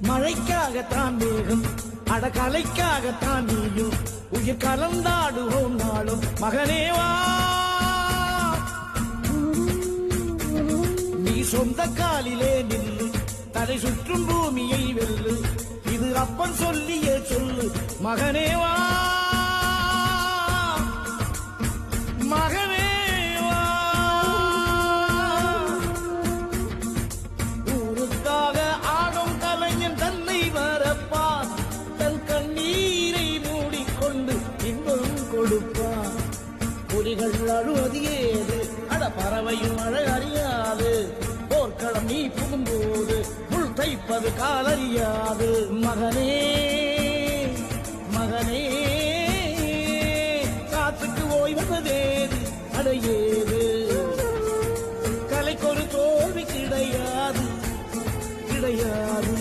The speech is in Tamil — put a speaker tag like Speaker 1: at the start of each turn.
Speaker 1: மழைக்காகத்தான் மேகம் அடகலைக்காகத்தான் நீயும் உயிர் கலந்தாடுவோம் நாளும் மகனேவா நீ சொந்த காலிலே நில்லு தலை சுற்றும் பூமியை வெல்லு இது அப்பன் சொல்லியே சொல்லு மகனேவா மகனேவா ஊருக்காக ஆடும் கலைஞன் தன்னை வரப்பான் தன் கண்ணீரை மூடிக்கொண்டு இன்பம் கொடுப்பான் புலிகள் அழுவது ஏது அட பறவையும் மழை அறியாது போர்க்களம் நீ புகும்போது முள் தைப்பது காலறியாது மகனே மகனே காத்துக்கு ஓய்வதேது அடையேது கலைக்கொரு தோல்வி கிடையாது கிடையாது